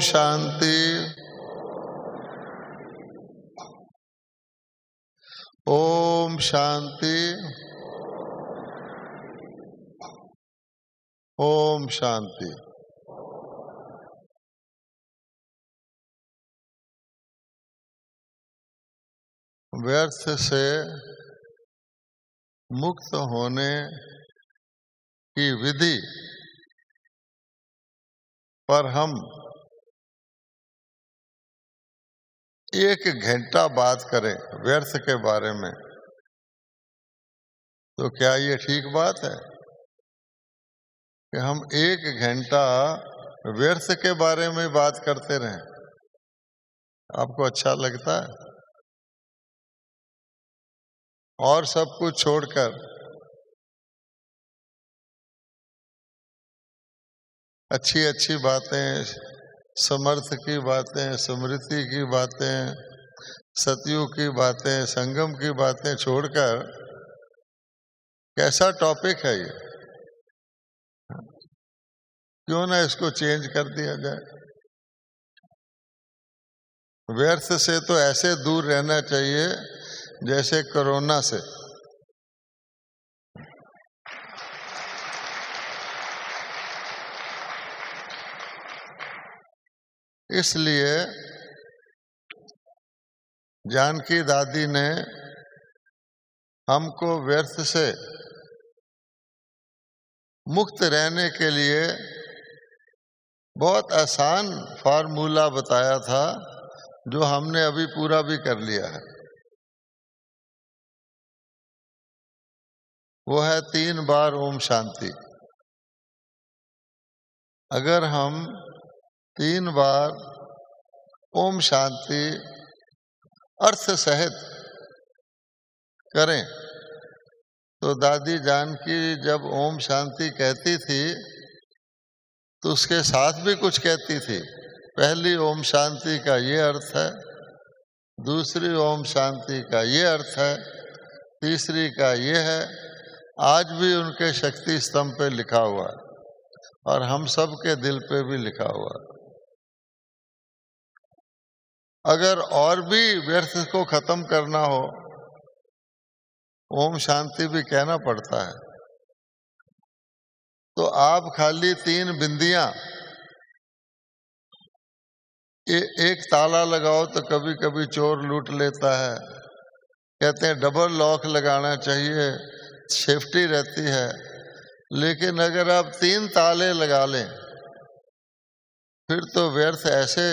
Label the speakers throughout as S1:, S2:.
S1: शांति। ओम शांति। ओम शांति। व्यर्थ से मुक्त होने की विधि पर हम 1 घंटा बात करें व्यर्थ के बारे में, तो क्या ये ठीक बात है कि हम 1 घंटा व्यर्थ के बारे में बात करते रहें? आपको अच्छा लगता है? और सब कुछ छोड़कर अच्छी अच्छी बातें, समर्थ की बातें, स्मृति की बातें, सतयुग की बातें, संगम की बातें छोड़कर, कैसा टॉपिक है ये? क्यों ना इसको चेंज कर दिया जाए? व्यर्थ से तो ऐसे दूर रहना चाहिए जैसे कोरोना से। इसलिए जानकी दादी ने हमको व्यर्थ से मुक्त रहने के लिए बहुत आसान फार्मूला बताया था, जो हमने अभी पूरा भी कर लिया है। वो है 3 बार ओम शांति। अगर हम 3 बार ओम शांति अर्थ सहित करें, तो दादी जानकी जब ओम शांति कहती थी तो उसके साथ भी कुछ कहती थी। पहली ओम शांति का ये अर्थ है, दूसरी ओम शांति का ये अर्थ है, तीसरी का ये है। आज भी उनके शक्ति स्तंभ पे लिखा हुआ है और हम सब के दिल पे भी लिखा हुआ है। अगर और भी व्यर्थ को खत्म करना हो, ओम शांति भी कहना पड़ता है। तो आप खाली 3 बिंदियां, एक ताला लगाओ तो कभी कभी चोर लूट लेता है। कहते हैं डबल लॉक लगाना चाहिए, सेफ्टी रहती है। लेकिन अगर आप 3 ताले लगा लें, फिर तो व्यर्थ ऐसे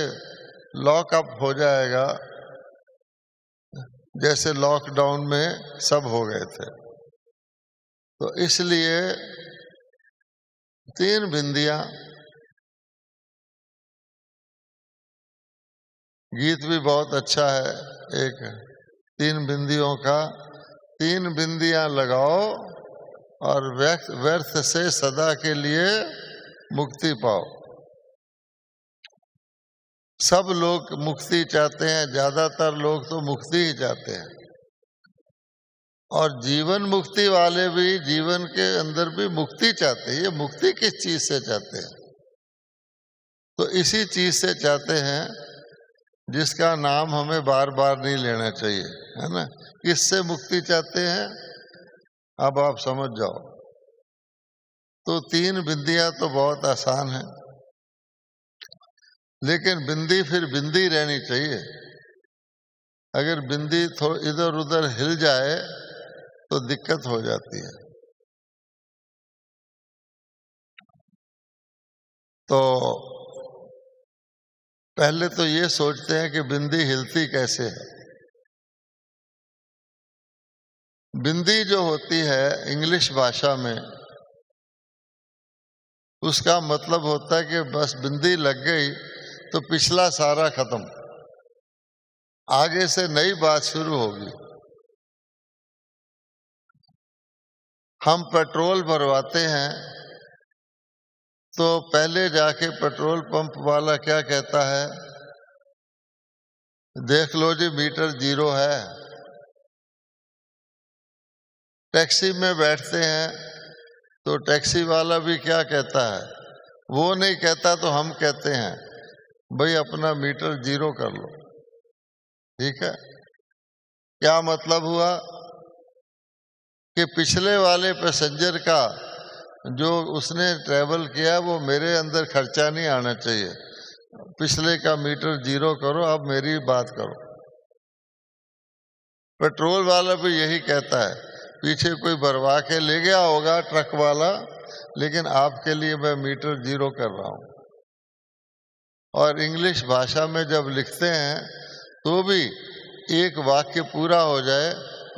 S1: लॉकअप हो जाएगा जैसे लॉकडाउन में सब हो गए थे। तो इसलिए 3 बिंदियां, गीत भी बहुत अच्छा है एक, 3 बिंदियों का। 3 बिंदियां लगाओ और व्यर्थ से सदा के लिए मुक्ति पाओ। सब लोग मुक्ति चाहते हैं, ज्यादातर लोग तो मुक्ति ही चाहते हैं। और जीवन मुक्ति वाले भी जीवन के अंदर भी मुक्ति चाहते हैं। ये मुक्ति किस चीज से चाहते हैं? तो इसी चीज से चाहते हैं जिसका नाम हमें बार बार नहीं लेना चाहिए, है ना। किससे मुक्ति चाहते हैं? अब आप समझ जाओ। तो 3 बिंदियां तो बहुत आसान है, लेकिन बिंदी फिर बिंदी रहनी चाहिए। अगर बिंदी इधर उधर हिल जाए तो दिक्कत हो जाती है। तो पहले तो ये सोचते हैं कि बिंदी हिलती कैसे है। बिंदी जो होती है इंग्लिश भाषा में, उसका मतलब होता है कि बस बिंदी लग गई तो पिछला सारा खत्म, आगे से नई बात शुरू होगी। हम पेट्रोल भरवाते हैं तो पहले जाके पेट्रोल पंप वाला क्या कहता है? देख लो जी मीटर 0 है। टैक्सी में बैठते हैं तो टैक्सी वाला भी क्या कहता है? वो नहीं कहता तो हम कहते हैं भाई अपना मीटर 0 कर लो। ठीक है, क्या मतलब हुआ कि पिछले वाले पैसेंजर का जो उसने ट्रैवल किया वो मेरे अंदर खर्चा नहीं आना चाहिए। पिछले का मीटर 0 करो, अब मेरी बात करो। पेट्रोल वाला भी यही कहता है, पीछे कोई भरवा के ले गया होगा ट्रक वाला, लेकिन आपके लिए मैं मीटर 0 कर रहा हूं। और इंग्लिश भाषा में जब लिखते हैं तो भी एक वाक्य पूरा हो जाए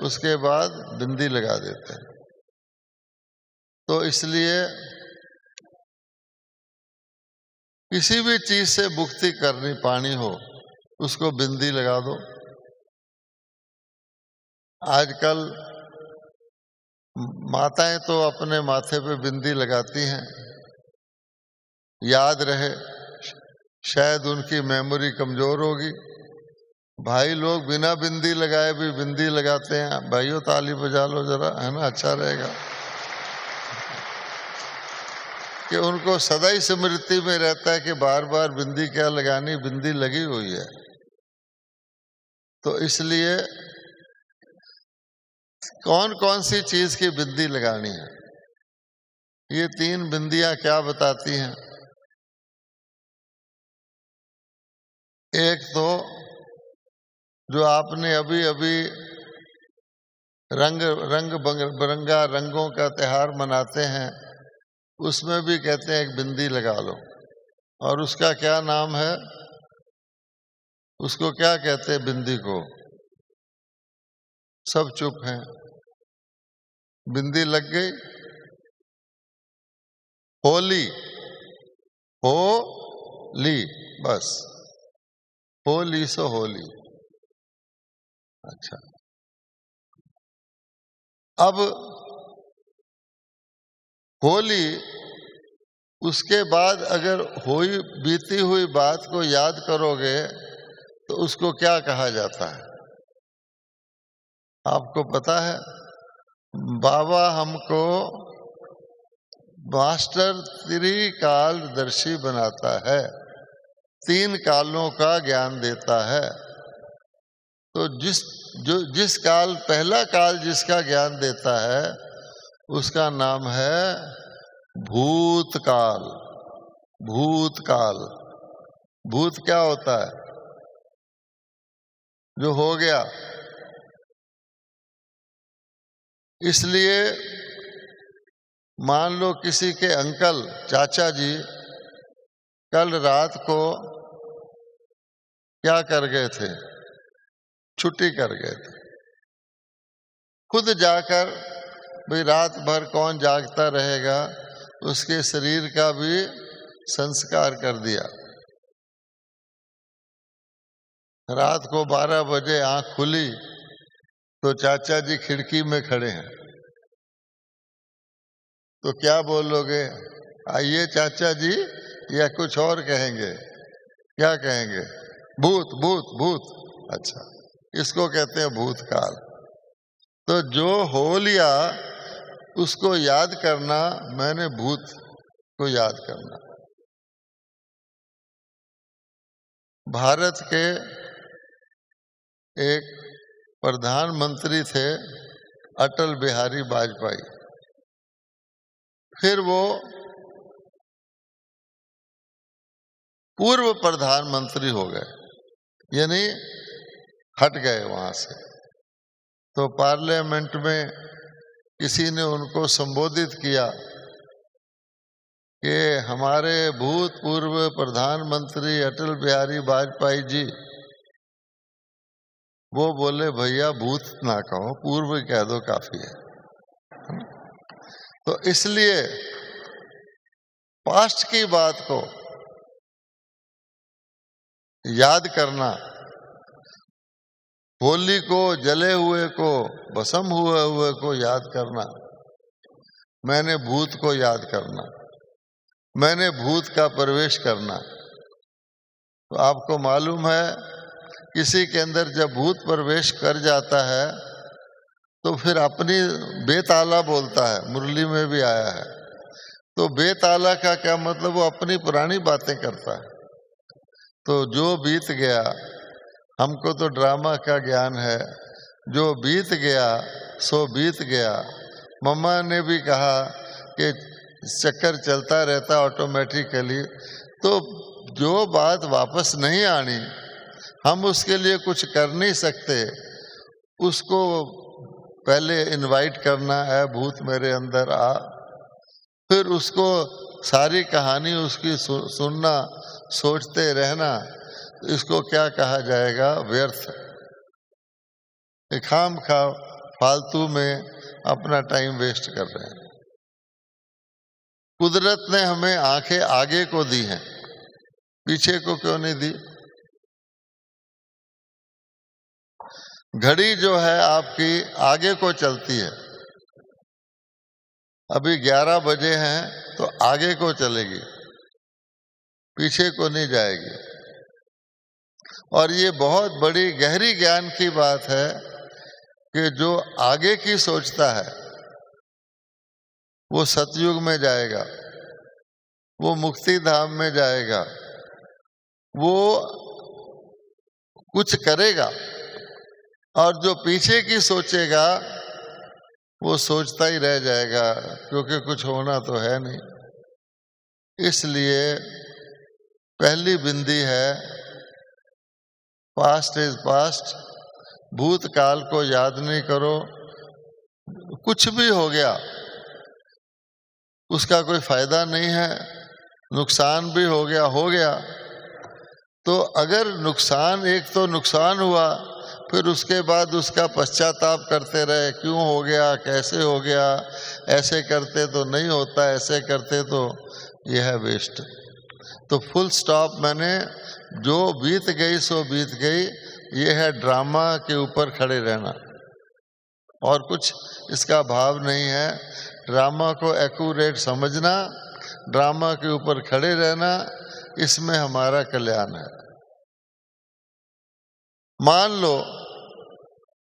S1: उसके बाद बिंदी लगा देते हैं। तो इसलिए किसी भी चीज से मुक्ति करनी पानी हो उसको बिंदी लगा दो। आजकल माताएं तो अपने माथे पे बिंदी लगाती हैं, याद रहे, शायद उनकी मेमोरी कमजोर होगी। भाई लोग बिना बिंदी लगाए भी बिंदी लगाते हैं। भाइयों ताली बजा लो जरा, है ना, अच्छा रहेगा कि उनको सदा ही स्मृति में रहता है कि बार बार बिंदी क्या लगानी, बिंदी लगी हुई है। तो इसलिए कौन कौन सी चीज की बिंदी लगानी है, ये 3 बिंदियां क्या बताती हैं। एक तो जो आपने अभी अभी रंग बिरंगा रंगों का त्योहार मनाते हैं, उसमें भी कहते हैं एक बिंदी लगा लो। और उसका क्या नाम है, उसको क्या कहते हैं बिंदी को? सब चुप हैं। बिंदी लग गई। होली, होली, बस होली सो होली। अच्छा, अब होली, उसके बाद अगर बीती हुई बात को याद करोगे तो उसको क्या कहा जाता है? आपको पता है? बाबा हमको मास्टर त्रिकालदर्शी बनाता है, 3 कालों का ज्ञान देता है। तो जिस काल, पहला काल जिसका ज्ञान देता है उसका नाम है भूतकाल। भूतकाल, भूत क्या होता है? जो हो गया। इसलिए मान लो किसी के अंकल, चाचा जी कल रात को क्या कर गए थे? छुट्टी कर गए थे। खुद जाकर, भाई रात भर कौन जागता रहेगा, उसके शरीर का भी संस्कार कर दिया। रात को 12 बजे आंख खुली तो चाचा जी खिड़की में खड़े हैं। तो क्या बोलोगे? आइए चाचा जी, या कुछ और कहेंगे? क्या कहेंगे? भूत, भूत, भूत। अच्छा, इसको कहते हैं भूतकाल। तो जो हो लिया उसको याद करना, मैंने भूत को याद करना। भारत के एक प्रधानमंत्री थे अटल बिहारी वाजपेयी। फिर वो पूर्व प्रधानमंत्री हो गए, यानी हट गए वहां से। तो पार्लियामेंट में किसी ने उनको संबोधित किया कि हमारे भूतपूर्व प्रधानमंत्री अटल बिहारी वाजपेयी जी। वो बोले, भैया भूत ना कहो, पूर्व कह दो, काफी है। तो इसलिए पास्ट की बात को याद करना, होली को, जले हुए को, भस्म हुए को याद करना, मैंने भूत को याद करना, मैंने भूत का प्रवेश करना। तो आपको मालूम है, किसी के अंदर जब भूत प्रवेश कर जाता है तो फिर अपनी बेताला बोलता है, मुरली में भी आया है। तो बेताला का क्या मतलब? वो अपनी पुरानी बातें करता है। तो जो बीत गया, हमको तो ड्रामा का ज्ञान है, जो बीत गया सो बीत गया। मम्मा ने भी कहा कि चक्कर चलता रहता ऑटोमेटिकली, तो जो बात वापस नहीं आनी, हम उसके लिए कुछ कर नहीं सकते, उसको पहले इनवाइट करना है, भूत मेरे अंदर आ, फिर उसको सारी कहानी उसकी सुनना, सोचते रहना, इसको क्या कहा जाएगा? व्यर्थ। खाम खा फालतू में अपना टाइम वेस्ट कर रहे हैं। कुदरत ने हमें आंखें आगे को दी हैं, पीछे को क्यों नहीं दी? घड़ी जो है आपकी आगे को चलती है। अभी 11 बजे हैं तो आगे को चलेगी, पीछे को नहीं जाएगी। और ये बहुत बड़ी गहरी ज्ञान की बात है कि जो आगे की सोचता है वो सतयुग में जाएगा, वो मुक्ति धाम में जाएगा, वो कुछ करेगा। और जो पीछे की सोचेगा वो सोचता ही रह जाएगा, क्योंकि कुछ होना तो है नहीं। इसलिए पहली बिंदी है पास्ट इज पास्ट, भूतकाल को याद नहीं करो। कुछ भी हो गया उसका कोई फायदा नहीं है, नुकसान भी हो गया। तो अगर नुकसान, एक तो नुकसान हुआ, फिर उसके बाद उसका पश्चाताप करते रहे, क्यों हो गया, कैसे हो गया, ऐसे करते तो नहीं होता, ऐसे करते तो, यह है वेस्ट। तो फुल स्टॉप। मैंने जो बीत गई सो बीत गई, ये है ड्रामा के ऊपर खड़े रहना, और कुछ इसका भाव नहीं है। ड्रामा को एक्यूरेट समझना, ड्रामा के ऊपर खड़े रहना, इसमें हमारा कल्याण है। मान लो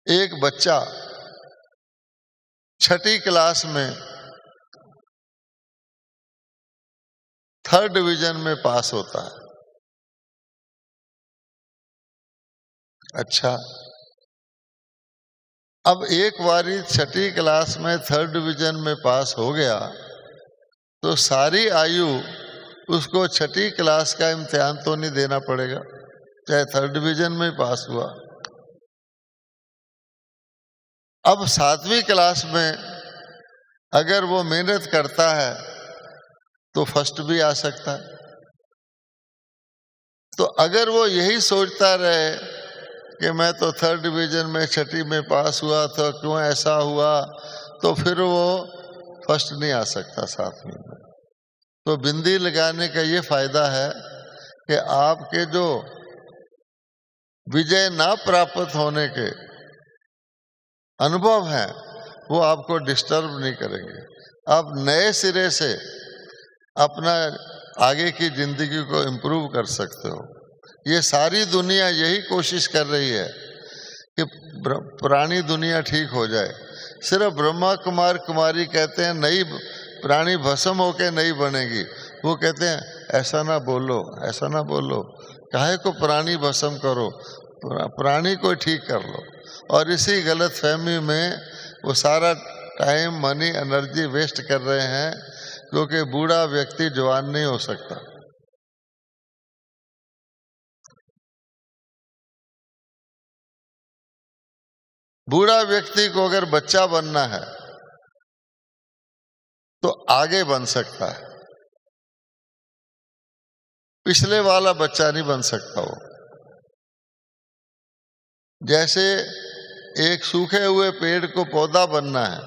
S1: एक बच्चा 6ठी क्लास में 3rd डिवीजन में पास होता है। अच्छा, अब एक बारी 6ठी क्लास में 3rd डिवीजन में पास हो गया तो सारी आयु उसको 6ठी क्लास का इम्तिहान तो नहीं देना पड़ेगा, चाहे 3rd डिवीजन में पास हुआ। अब 7वीं क्लास में अगर वो मेहनत करता है तो फर्स्ट भी आ सकता है। तो अगर वो यही सोचता रहे कि मैं तो 3rd डिवीजन में 6ठी में पास हुआ था, क्यों ऐसा हुआ, तो फिर वो फर्स्ट नहीं आ सकता 7वीं में। तो बिंदी लगाने का ये फायदा है कि आपके जो विजय ना प्राप्त होने के अनुभव हैं वो आपको डिस्टर्ब नहीं करेंगे। आप नए सिरे से अपना आगे की जिंदगी को इम्प्रूव कर सकते हो। ये सारी दुनिया यही कोशिश कर रही है कि पुरानी दुनिया ठीक हो जाए। सिर्फ ब्रह्मा कुमार कुमारी कहते हैं नई प्राणी भस्म होके नहीं बनेगी। वो कहते हैं ऐसा ना बोलो, ऐसा ना बोलो, काहे को प्राणी भस्म करो, प्राणी को ठीक कर लो। और इसी गलत फहमी में वो सारा टाइम, मनी, एनर्जी वेस्ट कर रहे हैं, क्योंकि बूढ़ा व्यक्ति जवान नहीं हो सकता। बूढ़ा व्यक्ति को अगर बच्चा बनना है तो आगे बन सकता है, पिछले वाला बच्चा नहीं बन सकता। वो जैसे एक सूखे हुए पेड़ को पौधा बनना है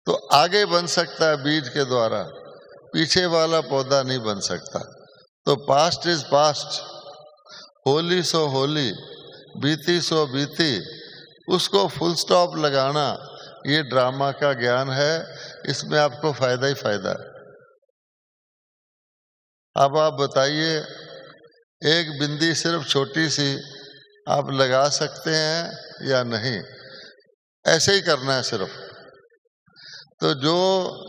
S1: तो आगे बन सकता है बीज के द्वारा, पीछे वाला पौधा नहीं बन सकता। तो पास्ट इज पास्ट, होली सो होली, बीती सो बीती, उसको फुल स्टॉप लगाना, ये ड्रामा का ज्ञान है। इसमें आपको फायदा ही फायदा है। अब आप बताइए, एक बिंदी सिर्फ छोटी सी आप लगा सकते हैं या नहीं? ऐसे ही करना है सिर्फ। तो जो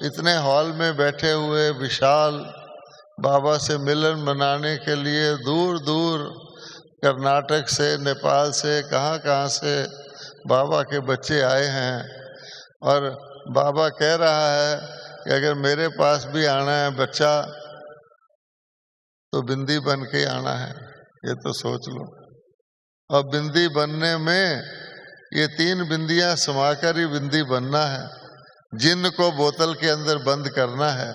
S1: इतने हॉल में बैठे हुए विशाल बाबा से मिलन मनाने के लिए दूर दूर कर्नाटक से, नेपाल से, कहाँ कहाँ से बाबा के बच्चे आए हैं। और बाबा कह रहा है कि अगर मेरे पास भी आना है बच्चा तो बिंदी बन के आना है। ये तो सोच लो। और बिंदी बनने में ये 3 बिंदियां समाकर ही बिंदी बनना है। जिन्न को बोतल के अंदर बंद करना है।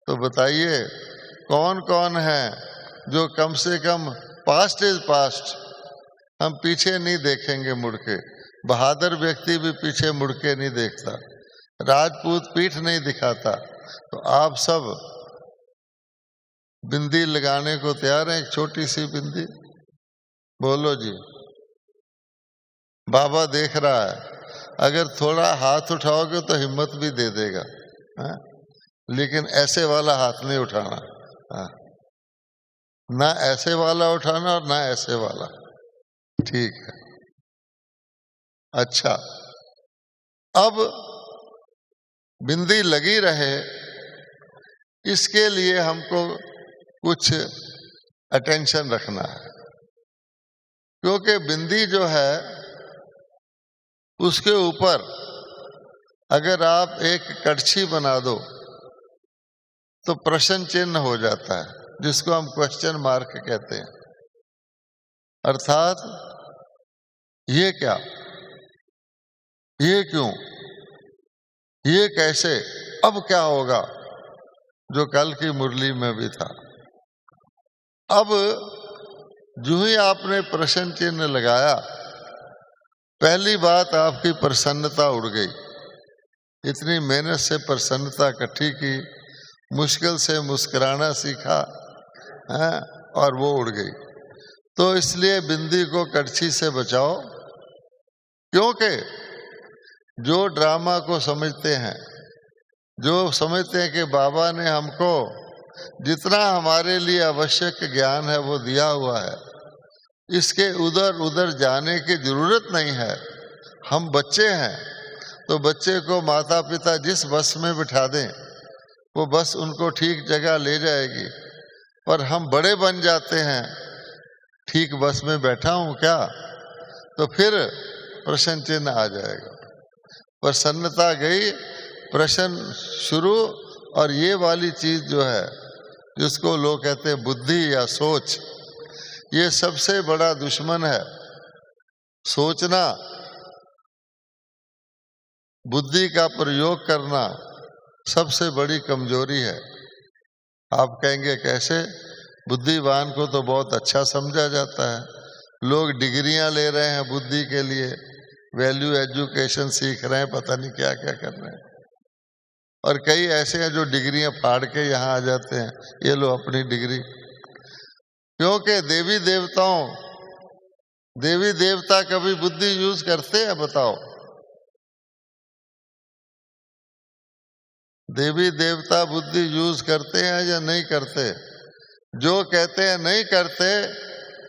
S1: तो बताइए कौन कौन है जो कम से कम पास्ट इज पास्ट, हम पीछे नहीं देखेंगे मुड़ के। बहादुर व्यक्ति भी पीछे मुड़ के नहीं देखता, राजपूत पीठ नहीं दिखाता। तो आप सब बिंदी लगाने को तैयार हैं? एक छोटी सी बिंदी, बोलो जी। बाबा देख रहा है, अगर थोड़ा हाथ उठाओगे तो हिम्मत भी दे देगा, है? लेकिन ऐसे वाला हाथ नहीं उठाना, है? ना ऐसे वाला उठाना और ना ऐसे वाला, ठीक है? अच्छा, अब बिंदी लगी रहे इसके लिए हमको कुछ अटेंशन रखना है, क्योंकि बिंदी जो है उसके ऊपर अगर आप एक कड़छी बना दो तो प्रश्न चिन्ह हो जाता है, जिसको हम क्वेश्चन मार्क कहते हैं। अर्थात ये क्या, ये क्यों, ये कैसे, अब क्या होगा, जो कल की मुरली में भी था। अब जो ही आपने प्रश्न चिन्ह लगाया, पहली बात आपकी प्रसन्नता उड़ गई। इतनी मेहनत से प्रसन्नता इकट्ठी की, मुश्किल से मुस्कुराना सीखा है, और वो उड़ गई। तो इसलिए बिंदी को कड़छी से बचाओ, क्योंकि जो ड्रामा को समझते हैं, जो समझते हैं कि बाबा ने हमको जितना हमारे लिए आवश्यक ज्ञान है वो दिया हुआ है, इसके उधर उधर जाने की जरूरत नहीं है। हम बच्चे हैं तो बच्चे को माता पिता जिस बस में बिठा दें वो बस उनको ठीक जगह ले जाएगी। पर हम बड़े बन जाते हैं, ठीक बस में बैठा हूं क्या, तो फिर प्रश्न चिन्ह आ जाएगा। प्रसन्नता गई, प्रश्न शुरू। और ये वाली चीज जो है, जिसको लोग कहते हैं बुद्धि या सोच, ये सबसे बड़ा दुश्मन है। सोचना, बुद्धि का प्रयोग करना सबसे बड़ी कमजोरी है। आप कहेंगे कैसे? बुद्धिवान को तो बहुत अच्छा समझा जाता है, लोग डिग्रियां ले रहे हैं बुद्धि के लिए, वैल्यू एजुकेशन सीख रहे हैं, पता नहीं क्या क्या कर रहे हैं। और कई ऐसे हैं जो डिग्रियां फाड़ के यहाँ आ जाते हैं, ये लो अपनी डिग्री। क्योंकि देवी देवता कभी बुद्धि यूज करते हैं? बताओ, देवी देवता बुद्धि यूज करते हैं या नहीं करते? जो कहते हैं नहीं करते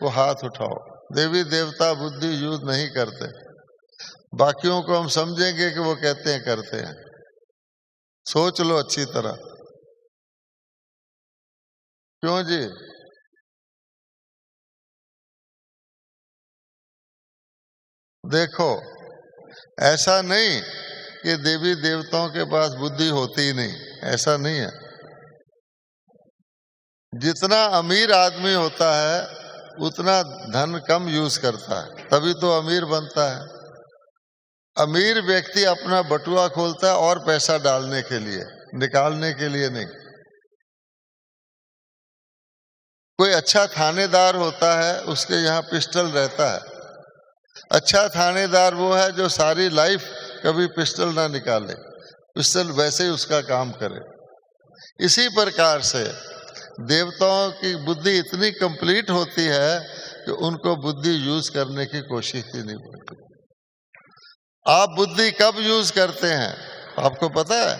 S1: वो हाथ उठाओ। देवी देवता बुद्धि यूज नहीं करते। बाकियों को हम समझेंगे कि वो कहते हैं करते हैं। सोच लो अच्छी तरह। क्यों जी? देखो, ऐसा नहीं कि देवी देवताओं के पास बुद्धि होती ही नहीं, ऐसा नहीं है। जितना अमीर आदमी होता है उतना धन कम यूज करता है, तभी तो अमीर बनता है। अमीर व्यक्ति अपना बटुआ खोलता है और पैसा डालने के लिए, निकालने के लिए नहीं। कोई अच्छा थानेदार होता है, उसके यहाँ पिस्टल रहता है। अच्छा थानेदार वो है जो सारी लाइफ कभी पिस्टल ना निकाले, पिस्टल वैसे ही उसका काम करे। इसी प्रकार से देवताओं की बुद्धि इतनी कंप्लीट होती है कि उनको बुद्धि यूज करने की कोशिश ही नहीं होती। आप बुद्धि कब यूज करते हैं आपको पता है?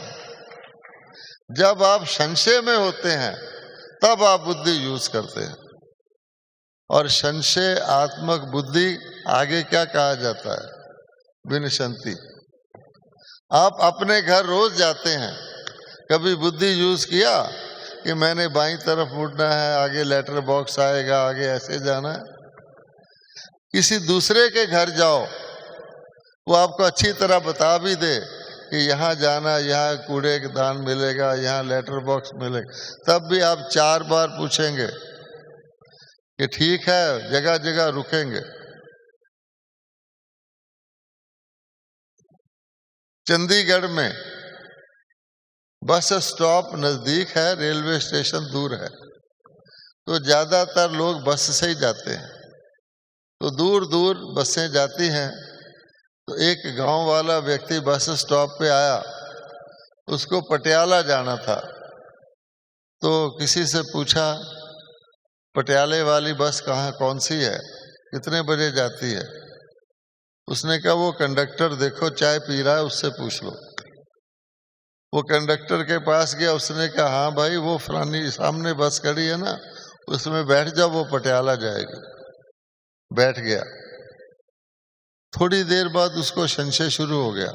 S1: जब आप संशय में होते हैं तब आप बुद्धि यूज करते हैं। और संशय आत्मक बुद्धि आगे क्या कहा जाता है? विनशंति। आप अपने घर रोज जाते हैं, कभी बुद्धि यूज किया कि मैंने बाईं तरफ मुड़ना है, आगे लेटर बॉक्स आएगा, आगे ऐसे जाना है। किसी दूसरे के घर जाओ, वो आपको अच्छी तरह बता भी दे कि यहाँ जाना, यहाँ कूड़े का दान मिलेगा, यहाँ लेटर बॉक्स मिलेगा, तब भी आप 4 बार पूछेंगे कि ठीक है, जगह जगह रुकेंगे। चंडीगढ़ में बस स्टॉप नजदीक है, रेलवे स्टेशन दूर है, तो ज्यादातर लोग बस से ही जाते हैं। तो दूर दूर बसें जाती हैं। तो एक गांव वाला व्यक्ति बस स्टॉप पे आया, उसको पटियाला जाना था। तो किसी से पूछा, पटियाले वाली बस कौन सी है, कितने बजे जाती है? उसने कहा, वो कंडक्टर देखो चाय पी रहा है, उससे पूछ लो। वो कंडक्टर के पास गया, उसने कहा, हाँ भाई, वो फलानी सामने बस खड़ी है ना, उसमें बैठ जाओ, वो पटियाला जाएगी। बैठ गया। थोड़ी देर बाद उसको संशय शुरू हो गया।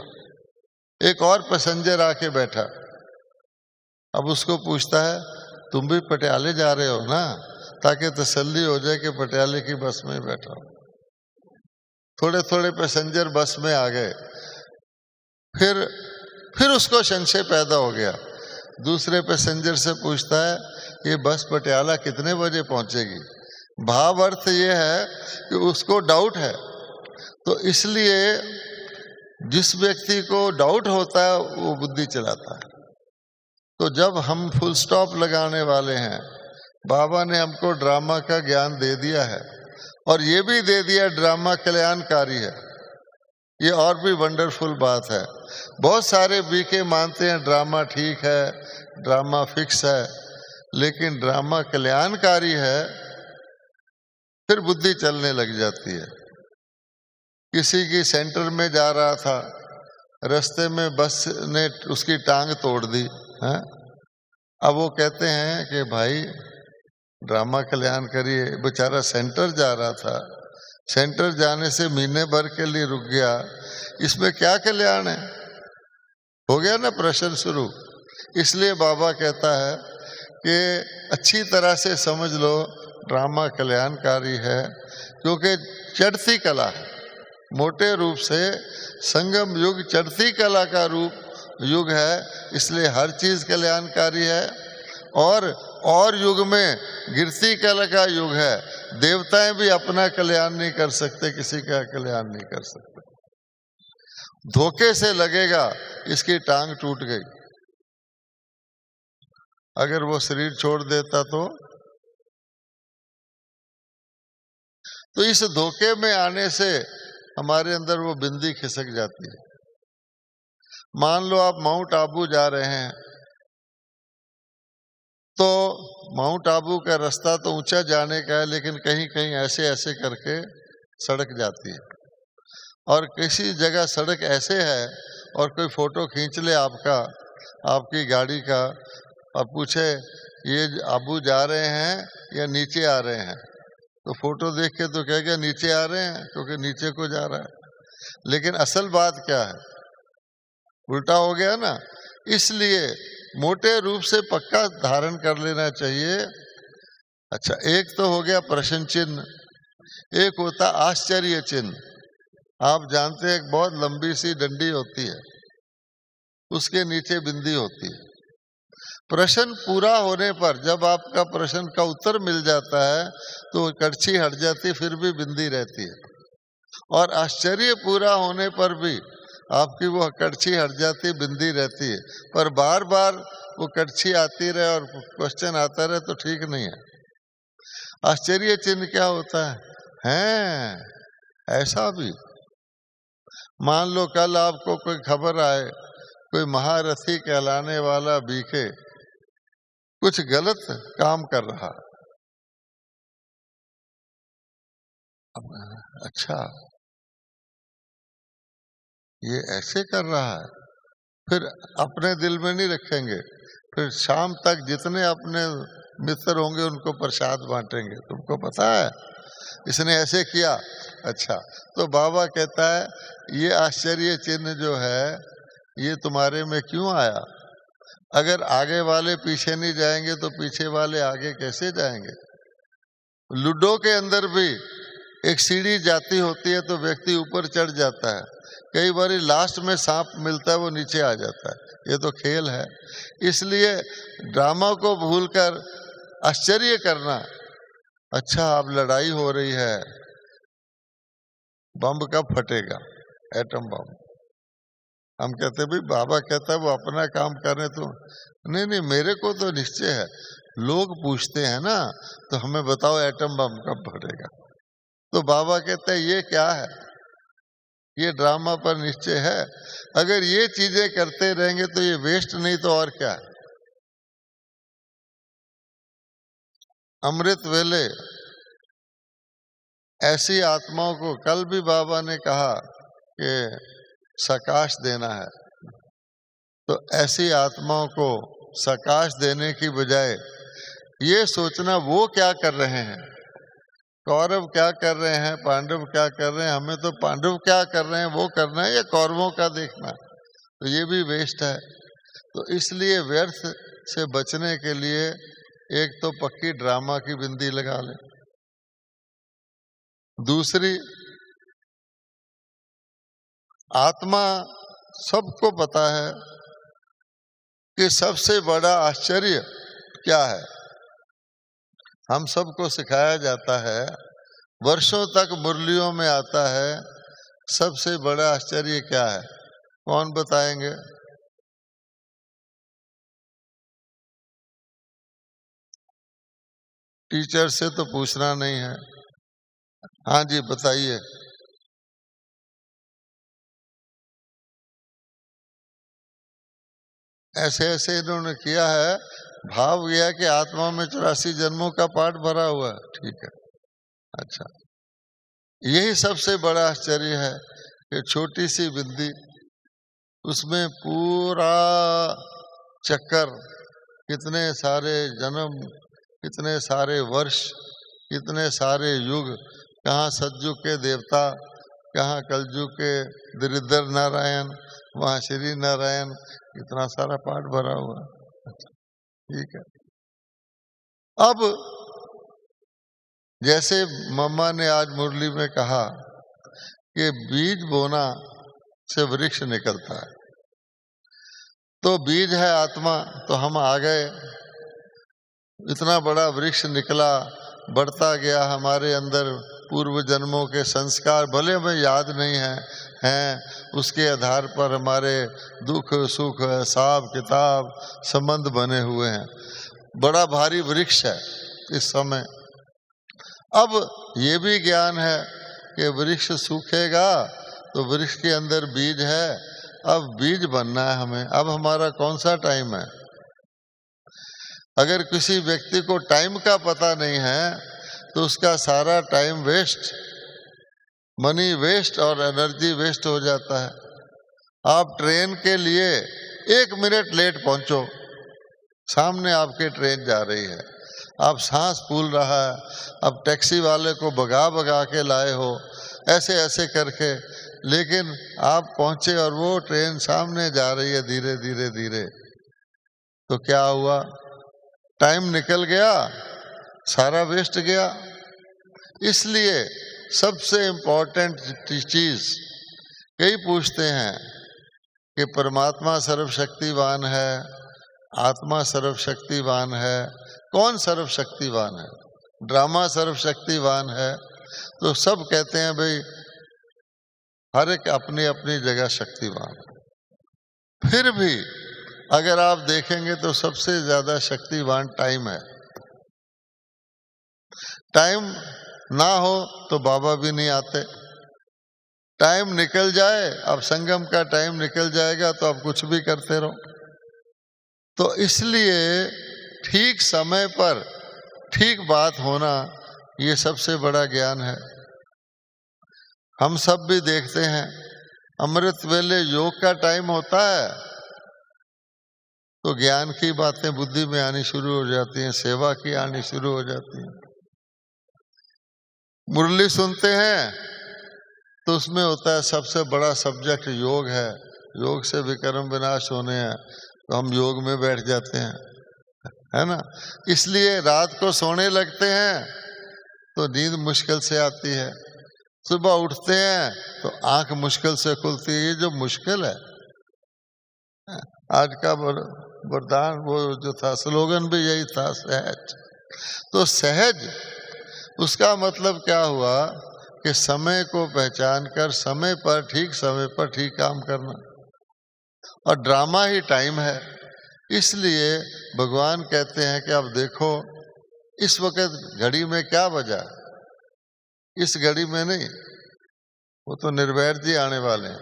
S1: एक और पैसेंजर आके बैठा। अब उसको पूछता है, तुम भी पटियाले जा रहे हो ना? ताकि तसल्ली हो जाए कि पटियाले की बस में बैठा हो। थोड़े थोड़े पैसेंजर बस में आ गए। फिर उसको संशय पैदा हो गया। दूसरे पैसेंजर से पूछता है, ये बस पटियाला कितने बजे पहुंचेगी? भाव अर्थ ये है कि उसको डाउट है। तो इसलिए जिस व्यक्ति को डाउट होता है वो बुद्धि चलाता है। तो जब हम फुल स्टॉप लगाने वाले हैं, बाबा ने हमको ड्रामा का ज्ञान दे दिया है, और ये भी दे दिया ड्रामा कल्याणकारी है। ये और भी वंडरफुल बात है। बहुत सारे बीके मानते हैं ड्रामा ठीक है, ड्रामा फिक्स है, लेकिन ड्रामा कल्याणकारी है, फिर बुद्धि चलने लग जाती है। किसी की सेंटर में जा रहा था, रास्ते में बस ने उसकी टांग तोड़ दी है। अब वो कहते हैं कि भाई ड्रामा कल्याण करिए, बेचारा सेंटर जा रहा था, सेंटर जाने से महीने भर के लिए रुक गया, इसमें क्या कल्याण है? हो गया ना प्रश्न शुरू। इसलिए बाबा कहता है कि अच्छी तरह से समझ लो, ड्रामा कल्याणकारी है, क्योंकि चढ़ती कला है। मोटे रूप से संगम युग चढ़ती कला का रूप युग है, इसलिए हर चीज कल्याणकारी है। और युग में गिरती कला का युग है। देवताएं भी अपना कल्याण नहीं कर सकते, किसी का कल्याण नहीं कर सकते। धोखे से लगेगा इसकी टांग टूट गई, अगर वो शरीर छोड़ देता तो इस धोखे में आने से हमारे अंदर वो बिंदी खिसक जाती है। मान लो आप माउंट आबू जा रहे हैं, तो माउंट आबू का रास्ता तो ऊंचा जाने का है, लेकिन कहीं कहीं ऐसे ऐसे करके सड़क जाती है। और किसी जगह सड़क ऐसे है और कोई फोटो खींच ले आपकी गाड़ी का, और पूछे ये आबू जा रहे हैं या नीचे आ रहे हैं, तो फोटो देख के तो कहेगा नीचे आ रहे हैं, क्योंकि नीचे को जा रहा है। लेकिन असल बात क्या है? उल्टा हो गया ना। इसलिए मोटे रूप से पक्का धारण कर लेना चाहिए। अच्छा, एक तो हो गया प्रश्न चिन्ह, एक होता आश्चर्य चिन्ह। आप जानते हैं एक बहुत लंबी सी डंडी होती है, उसके नीचे बिंदी होती है। प्रश्न पूरा होने पर जब आपका प्रश्न का उत्तर मिल जाता है तो कड़छी हट जाती, फिर भी बिंदी रहती है। और आश्चर्य पूरा होने पर भी आपकी वो कड़छी हट जाती, बिंदी रहती है। पर बार बार वो कड़छी आती रहे और क्वेश्चन आता रहे तो ठीक नहीं है। आश्चर्य चिन्ह क्या होता है? ऐसा भी मान लो कल आपको कोई खबर आए, कोई महारथी कहलाने वाला बीके कुछ गलत काम कर रहा। अच्छा, ये ऐसे कर रहा है, फिर अपने दिल में नहीं रखेंगे, फिर शाम तक जितने अपने मित्र होंगे उनको प्रसाद बांटेंगे। तुमको पता है इसने ऐसे किया। अच्छा, तो बाबा कहता है ये आश्चर्य चिन्ह जो है ये तुम्हारे में क्यों आया? अगर आगे वाले पीछे नहीं जाएंगे तो पीछे वाले आगे कैसे जाएंगे? लूडो के अंदर भी एक सीढ़ी जाती होती है तो व्यक्ति ऊपर चढ़ जाता है, कई बार लास्ट में सांप मिलता है वो नीचे आ जाता है। ये तो खेल है। इसलिए ड्रामा को भूलकर आश्चर्य करना, अच्छा अब लड़ाई हो रही है, बम कब फटेगा, एटम बम। हम कहते भाई बाबा कहता है वो अपना काम कर रहे, तो नहीं मेरे को तो निश्चय है। लोग पूछते हैं ना, तो हमें बताओ एटम बम कब फटेगा। तो बाबा कहते हैं ये क्या है, ये ड्रामा पर निश्चय है। अगर ये चीजें करते रहेंगे तो ये वेस्ट नहीं तो और क्या है। अमृत वेले ऐसी आत्माओं को, कल भी बाबा ने कहा कि सकाश देना है, तो ऐसी आत्माओं को सकाश देने की बजाय ये सोचना वो क्या कर रहे हैं, कौरव क्या कर रहे हैं, पांडव क्या कर रहे हैं, हमें तो पांडव क्या कर रहे हैं वो करना है या कौरवों का देखना, तो ये भी वेस्ट है। तो इसलिए व्यर्थ से बचने के लिए एक तो पक्की ड्रामा की बिंदी लगा लें, दूसरी आत्मा सबको पता है कि सबसे बड़ा आश्चर्य क्या है। हम सबको सिखाया जाता है, वर्षों तक मुरलियों में आता है, सबसे बड़ा आश्चर्य क्या है, कौन बताएंगे? टीचर से तो पूछना नहीं है। हाँ जी बताइए। ऐसे ऐसे इन्होंने किया है, भाव गया कि आत्मा में 84 जन्मों का पाठ भरा हुआ है। ठीक है, अच्छा, यही सबसे बड़ा आश्चर्य है कि छोटी सी बिंदी, उसमें पूरा चक्कर, कितने सारे जन्म, कितने सारे वर्ष, कितने सारे युग, कहाँ सतयुग के देवता, कहाँ कलयुग के दरिद्र नारायण, वहाँ श्री नारायण, इतना सारा पाठ भरा हुआ। ठीक है। अब जैसे मम्मा ने आज मुरली में कहा कि बीज बोना से वृक्ष निकलता है, तो बीज है आत्मा, तो हम आ गए, इतना बड़ा वृक्ष निकला, बढ़ता गया, हमारे अंदर पूर्व जन्मों के संस्कार भले हमें याद नहीं हैं, उसके आधार पर हमारे दुख सुख हिसाब किताब संबंध बने हुए हैं। बड़ा भारी वृक्ष है इस समय। अब ये भी ज्ञान है कि वृक्ष सूखेगा तो वृक्ष के अंदर बीज है, अब बीज बनना है हमें। अब हमारा कौन सा टाइम है? अगर किसी व्यक्ति को टाइम का पता नहीं है तो उसका सारा टाइम वेस्ट, मनी वेस्ट और एनर्जी वेस्ट हो जाता है। आप ट्रेन के लिए 1 मिनट लेट पहुंचो, सामने आपके ट्रेन जा रही है, आप सांस फूल रहा है, अब टैक्सी वाले को भगा भगा के लाए हो, ऐसे ऐसे करके, लेकिन आप पहुंचे और वो ट्रेन सामने जा रही है धीरे धीरे धीरे, तो क्या हुआ? टाइम निकल गया, सारा वेस्ट गया। इसलिए सबसे इम्पोर्टेंट चीज, कई पूछते हैं कि परमात्मा सर्वशक्तिवान है, आत्मा सर्वशक्तिवान है, कौन सर्वशक्तिवान है? ड्रामा सर्वशक्तिवान है? तो सब कहते हैं भाई हर एक अपनी अपनी जगह शक्तिवान है। फिर भी अगर आप देखेंगे तो सबसे ज्यादा शक्तिवान टाइम है। टाइम ना हो तो बाबा भी नहीं आते। टाइम निकल जाए, अब संगम का टाइम निकल जाएगा तो आप कुछ भी करते रहो। तो इसलिए ठीक समय पर ठीक बात होना, ये सबसे बड़ा ज्ञान है। हम सब भी देखते हैं, अमृत वेले योग का टाइम होता है तो ज्ञान की बातें बुद्धि में आनी शुरू हो जाती हैं, सेवा की आनी शुरू हो जाती हैं। मुरली सुनते हैं तो उसमें होता है सबसे बड़ा सब्जेक्ट योग है, योग से विकर्म विनाश होने हैं, तो हम योग में बैठ जाते हैं, है ना। इसलिए रात को सोने लगते हैं तो नींद मुश्किल से आती है, सुबह उठते हैं तो आंख मुश्किल से खुलती है। ये जो मुश्किल है, आज का वरदान वो जो था, स्लोगन भी यही था, सहज। तो सहज, उसका मतलब क्या हुआ कि समय को पहचान कर समय पर ठीक काम करना। और ड्रामा ही टाइम है, इसलिए भगवान कहते हैं कि अब देखो इस वक्त घड़ी में क्या बजा, इस घड़ी में नहीं, वो तो निर्वैर जी आने वाले हैं,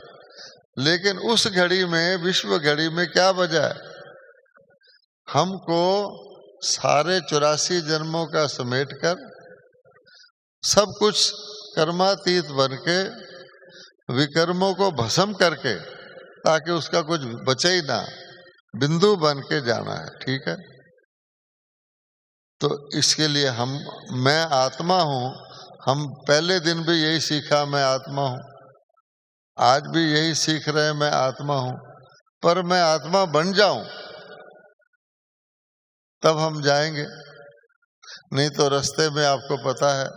S1: लेकिन उस घड़ी में, विश्व घड़ी में क्या बजा है। हमको सारे 84 जन्मों का समेट कर सब कुछ कर्मातीत बन के विकर्मों को भस्म करके, ताकि उसका कुछ बचे ही ना, बिंदु बन के जाना है, ठीक है। तो इसके लिए मैं आत्मा हूं। हम पहले दिन भी यही सीखा, मैं आत्मा हूं, आज भी यही सीख रहे हैं, मैं आत्मा हूं। पर मैं आत्मा बन जाऊं तब हम जाएंगे, नहीं तो रास्ते में आपको पता है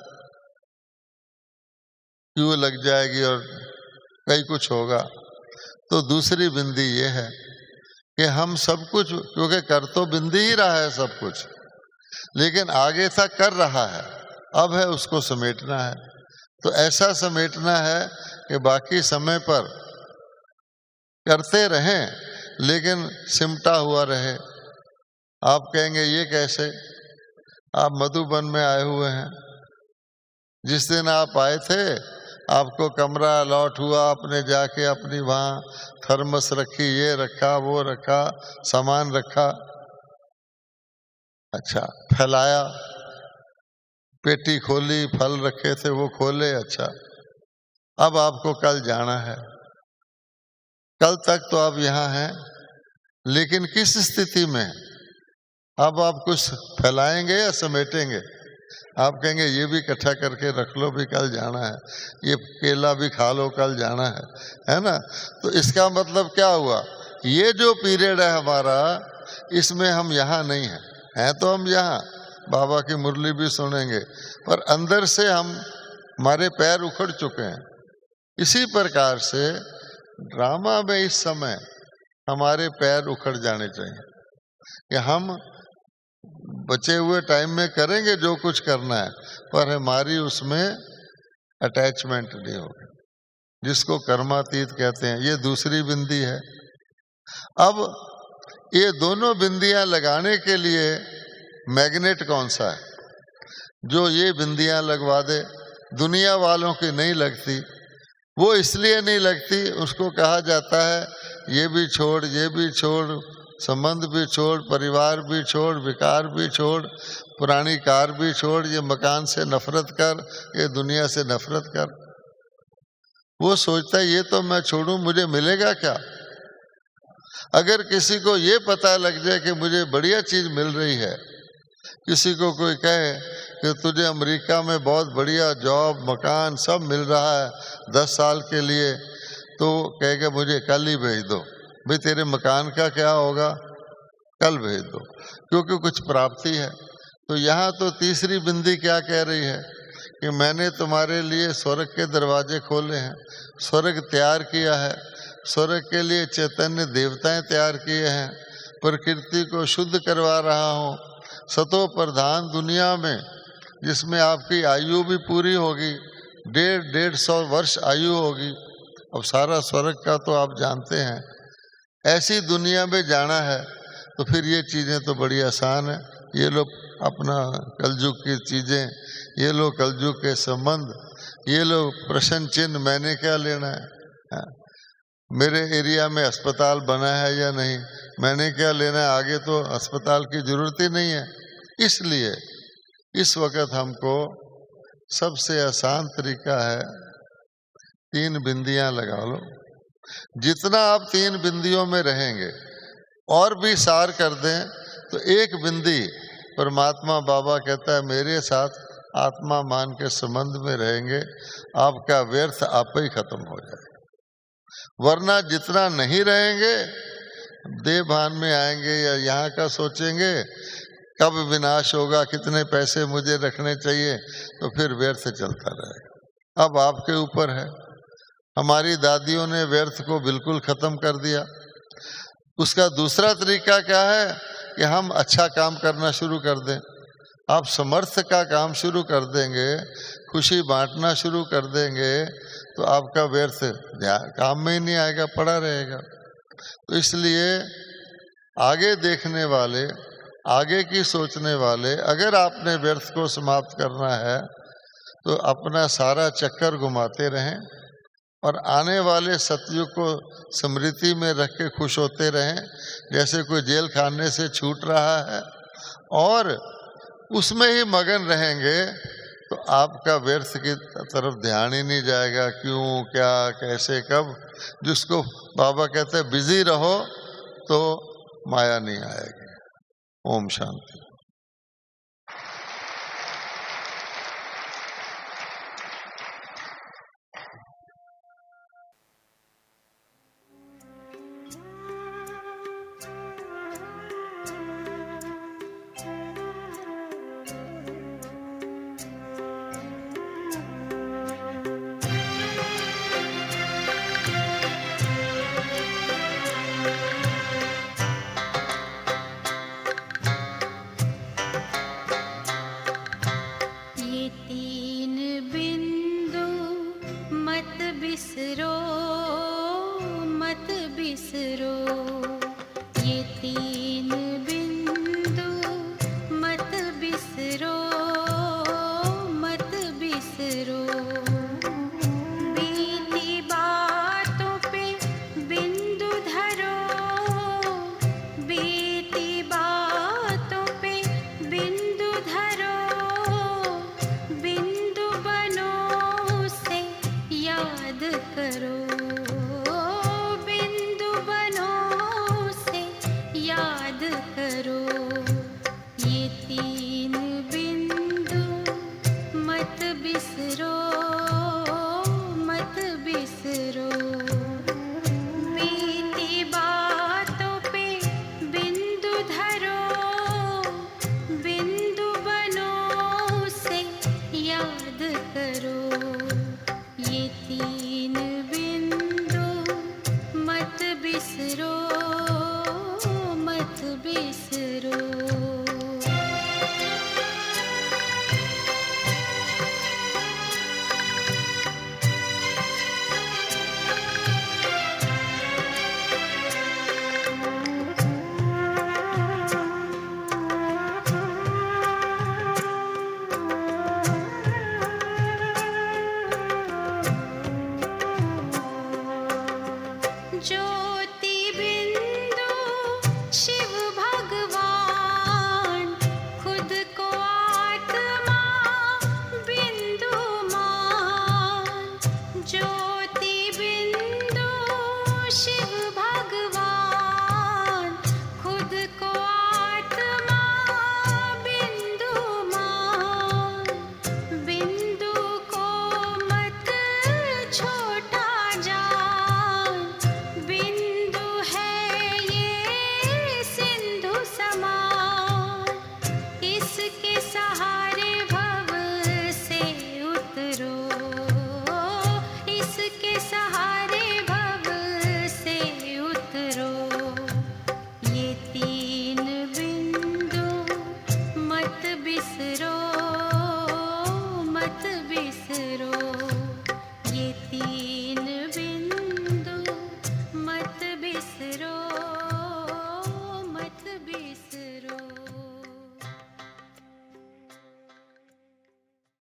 S1: क्यों लग जाएगी और कई कुछ होगा। तो दूसरी बिंदी ये है कि हम सब कुछ, क्योंकि कर तो बिंदी ही रहा है सब कुछ, लेकिन आगे तक कर रहा है, अब है उसको समेटना है। तो ऐसा समेटना है कि बाकी समय पर करते रहें, लेकिन सिमटा हुआ रहे। आप कहेंगे ये कैसे, आप मधुबन में आए हुए हैं, जिस दिन आप आए थे आपको कमरा अलॉट हुआ, आपने जाके अपनी वहाँ थर्मस रखी, ये रखा, वो रखा, सामान रखा, अच्छा फैलाया, पेटी खोली, फल रखे थे वो खोले, अच्छा अब आपको कल जाना है। कल तक तो आप यहाँ हैं, लेकिन किस स्थिति में, अब आप कुछ फैलाएंगे या समेटेंगे। आप कहेंगे ये भी इकट्ठा करके रख लो, भी कल जाना है, ये केला भी खा लो, कल जाना है ना। तो इसका मतलब क्या हुआ, ये जो पीरियड है हमारा, इसमें हम यहाँ नहीं हैं तो हम यहाँ बाबा की मुरली भी सुनेंगे, पर अंदर से हमारे पैर उखड़ चुके हैं। इसी प्रकार से ड्रामा में इस समय हमारे पैर उखड़ जाने चाहिए कि हम बचे हुए टाइम में करेंगे जो कुछ करना है, पर हमारी उसमें अटैचमेंट नहीं होगी, जिसको कर्मातीत कहते हैं। ये दूसरी बिंदी है। अब ये दोनों बिंदियां लगाने के लिए मैग्नेट कौन सा है, जो ये बिंदियां लगवा दे। दुनिया वालों की नहीं लगती, वो इसलिए नहीं लगती, उसको कहा जाता है ये भी छोड़, ये भी छोड़, संबंध भी छोड़, परिवार भी छोड़, विकार भी छोड़, पुरानी कार भी छोड़, ये मकान से नफरत कर, ये दुनिया से नफरत कर। वो सोचता है ये तो मैं छोड़ूं, मुझे मिलेगा क्या। अगर किसी को ये पता लग जाए कि मुझे बढ़िया चीज मिल रही है, किसी को कोई कहे कि तुझे अमेरिका में बहुत बढ़िया जॉब, मकान सब मिल रहा है 10 साल के लिए, तो कहेगा मुझे कल ही भेज दो। भाई तेरे मकान का क्या होगा, कल भेज दो, क्योंकि कुछ प्राप्ति है। तो यहाँ तो तीसरी बिंदी क्या कह रही है कि मैंने तुम्हारे लिए स्वर्ग के दरवाजे खोले हैं, स्वर्ग तैयार किया है, स्वर्ग के लिए चैतन्य देवताएं तैयार किए हैं, प्रकृति को शुद्ध करवा रहा हूँ। सतो प्रधान दुनिया में, जिसमें आपकी आयु भी पूरी होगी, 150-150 वर्ष आयु होगी। अब सारा स्वर्ग का तो आप जानते हैं। ऐसी दुनिया में जाना है तो फिर ये चीज़ें तो बड़ी आसान है। ये लो अपना कलयुग की चीज़ें, ये लो कलयुग के संबंध, ये लो प्रश्न चिन्ह, मैंने क्या लेना है। मेरे एरिया में अस्पताल बना है या नहीं, मैंने क्या लेना है, आगे तो अस्पताल की जरूरत ही नहीं है। इसलिए इस वक्त हमको सबसे आसान तरीका है 3 बिंदियां लगा लो। जितना आप 3 बिंदियों में रहेंगे और भी सार कर दें तो एक बिंदी परमात्मा बाबा कहता है मेरे साथ आत्मा मान के संबंध में रहेंगे, आपका व्यर्थ आप ही खत्म हो जाएगा। वरना जितना नहीं रहेंगे देह भान में आएंगे या यहाँ का सोचेंगे कब विनाश होगा, कितने पैसे मुझे रखने चाहिए, तो फिर व्यर्थ चलता रहेगा। अब आपके ऊपर है। हमारी दादियों ने व्यर्थ को बिल्कुल खत्म कर दिया। उसका दूसरा तरीका क्या है कि हम अच्छा काम करना शुरू कर दें। आप समर्थ का काम शुरू कर देंगे, खुशी बांटना शुरू कर देंगे, तो आपका व्यर्थ काम में ही नहीं आएगा, पड़ा रहेगा। तो इसलिए आगे देखने वाले, आगे की सोचने वाले, अगर आपने व्यर्थ को समाप्त करना है तो अपना सारा चक्कर घुमाते रहें और आने वाले सतयुग को स्मृति में रख के खुश होते रहें, जैसे कोई जेल खाने से छूट रहा है, और उसमें ही मगन रहेंगे तो आपका व्यर्थ की तरफ ध्यान ही नहीं जाएगा। क्यों, क्या, कैसे, कब। जिसको बाबा कहते हैं बिजी रहो तो माया नहीं आएगी। ओम शांति।
S2: मत बिसरो ये तीन